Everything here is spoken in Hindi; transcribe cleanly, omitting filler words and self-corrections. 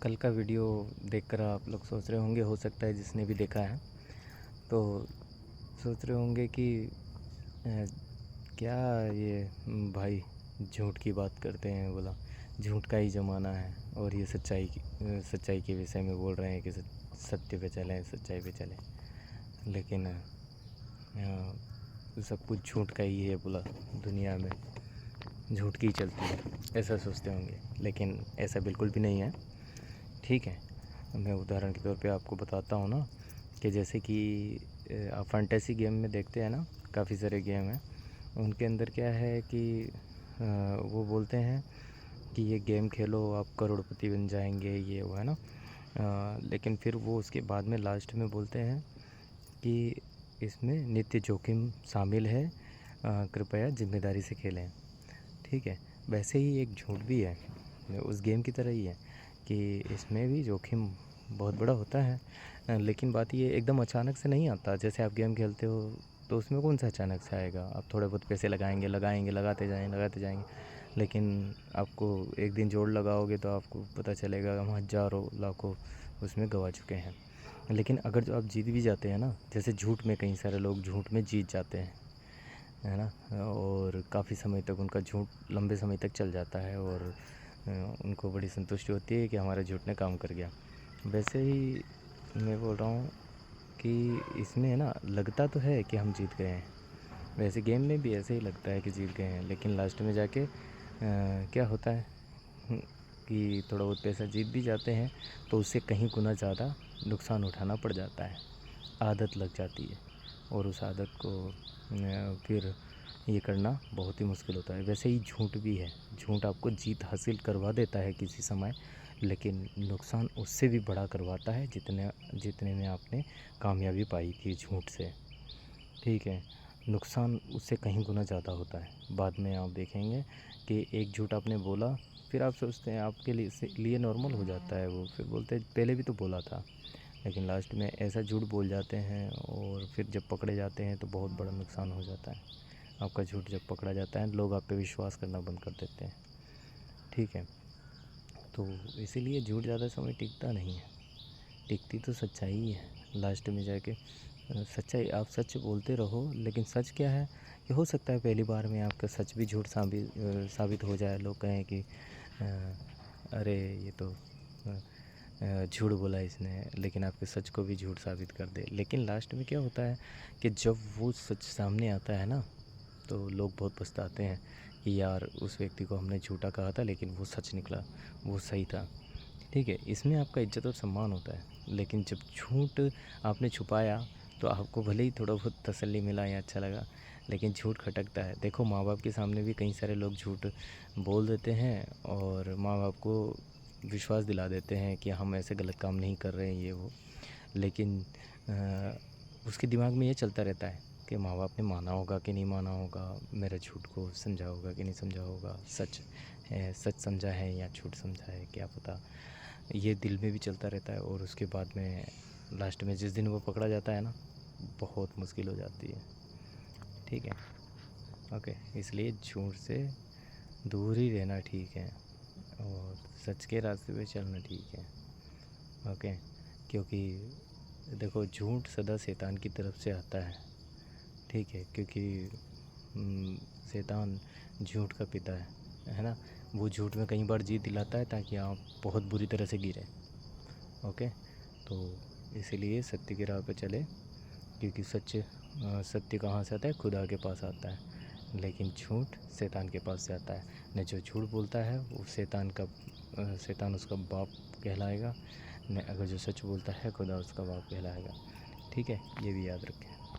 कल का वीडियो देखकर आप लोग सोच रहे होंगे, हो सकता है जिसने भी देखा है तो सोच रहे होंगे कि अ, क्या ये भाई झूठ की बात करते हैं। बोला झूठ का ही ज़माना है और ये सच्चाई के विषय में बोल रहे हैं कि सत्य पे चलें, सच्चाई पे चलें। लेकिन सब कुछ झूठ का ही है। बोला दुनिया में झूठ की चलती है, ऐसा सोचते होंगे, लेकिन ऐसा बिल्कुल भी नहीं है। ठीक है, मैं उदाहरण के तौर पे आपको बताता हूँ ना कि जैसे कि आप फैंटेसी गेम में देखते हैं ना, काफ़ी सारे गेम हैं। उनके अंदर क्या है कि वो बोलते हैं कि ये गेम खेलो आप करोड़पति बन जाएंगे, ये वो है ना। लेकिन फिर वो उसके बाद में लास्ट में बोलते हैं कि इसमें नित्य जोखिम शामिल है, कृपया जिम्मेदारी से खेलें। ठीक है, वैसे ही एक झूठ भी है, उस गेम की तरह ही है कि इसमें भी जोखिम बहुत बड़ा होता है। लेकिन बात ये एकदम अचानक से नहीं आता। जैसे आप गेम खेलते हो तो उसमें कौन सा अचानक से आएगा। आप थोड़े बहुत पैसे लगाएंगे लगाते जाएंगे, लेकिन आपको एक दिन जोड़ लगाओगे तो आपको पता चलेगा हम हज़ारों लाखों उसमें गंवा चुके हैं। लेकिन अगर जो आप जीत भी जाते हैं ना, जैसे झूठ में कई सारे लोग झूठ में जीत जाते हैं, है ना, और काफ़ी समय तक उनका झूठ लंबे समय तक चल जाता है और उनको बड़ी संतुष्टि होती है कि हमारे झूठ ने काम कर गया। वैसे ही मैं बोल रहा हूँ कि इसमें है ना, लगता तो है कि हम जीत गए हैं, वैसे गेम में भी ऐसे ही लगता है कि जीत गए हैं, लेकिन लास्ट में जाके क्या होता है कि थोड़ा बहुत पैसा जीत भी जाते हैं तो उससे कहीं गुना ज़्यादा नुकसान उठाना पड़ जाता है। आदत लग जाती है और उस आदत को फिर ये करना बहुत ही मुश्किल होता है। वैसे ही झूठ भी है, झूठ आपको जीत हासिल करवा देता है किसी समय, लेकिन नुकसान उससे भी बड़ा करवाता है जितने में आपने कामयाबी पाई थी झूठ से। ठीक है, नुकसान उससे कहीं गुना ज़्यादा होता है। बाद में आप देखेंगे कि एक झूठ आपने बोला, फिर आप सोचते हैं आपके लिए नॉर्मल हो जाता है वो, फिर बोलते हैं पहले भी तो बोला था। लेकिन लास्ट में ऐसा झूठ बोल जाते हैं और फिर जब पकड़े जाते हैं तो बहुत बड़ा नुकसान हो जाता है। आपका झूठ जब पकड़ा जाता है लोग आप पे विश्वास करना बंद कर देते हैं। ठीक है, तो इसीलिए झूठ ज़्यादा समय टिकता नहीं है, टिकती तो सच्चाई ही है लास्ट में जाके। सच्चाई, आप सच बोलते रहो, लेकिन सच क्या है कि हो सकता है पहली बार में आपका सच भी झूठ साबित हो जाए। लोग कहें कि अरे ये तो झूठ बोला इसने, लेकिन आपके सच को भी झूठ साबित कर दे। लेकिन लास्ट में क्या होता है कि जब वो सच सामने आता है ना, तो लोग बहुत पछताते हैं कि यार उस व्यक्ति को हमने झूठा कहा था लेकिन वो सच निकला, वो सही था। ठीक है, इसमें आपका इज्जत और सम्मान होता है। लेकिन जब झूठ आपने छुपाया तो आपको भले ही थोड़ा बहुत तसल्ली मिला या अच्छा लगा, लेकिन झूठ खटकता है। देखो माँ बाप के सामने भी कई सारे लोग झूठ बोल देते हैं और माँ बाप को विश्वास दिला देते हैं कि हम ऐसे गलत काम नहीं कर रहे हैं, ये वो। लेकिन उसके दिमाग में ये चलता रहता है कि माँ बाप ने माना होगा कि नहीं माना होगा, मेरे झूठ को समझा होगा कि नहीं समझा होगा, सच है, सच समझा है या झूठ समझा है, क्या पता। ये दिल में भी चलता रहता है और उसके बाद में लास्ट में जिस दिन वो पकड़ा जाता है ना, बहुत मुश्किल हो जाती है। ठीक है, ओके, इसलिए झूठ से दूर ही रहना ठीक है और सच के रास्ते पे चलना ठीक है। ओके, क्योंकि देखो झूठ सदा शैतान की तरफ से आता है। ठीक है, क्योंकि शैतान झूठ का पिता है ना। वो झूठ में कई बार जीत दिलाता है ताकि आप बहुत बुरी तरह से गिरें। ओके, तो इसीलिए सत्य की राह पे चले, क्योंकि सत्य कहाँ से आता है, खुदा के पास आता है। लेकिन झूठ शैतान के पास से आता है। न जो झूठ बोलता है वो शैतान उसका बाप कहलाएगा, न अगर जो सच बोलता है खुदा उसका बाप कहलाएगा। ठीक है, ये भी याद रखें।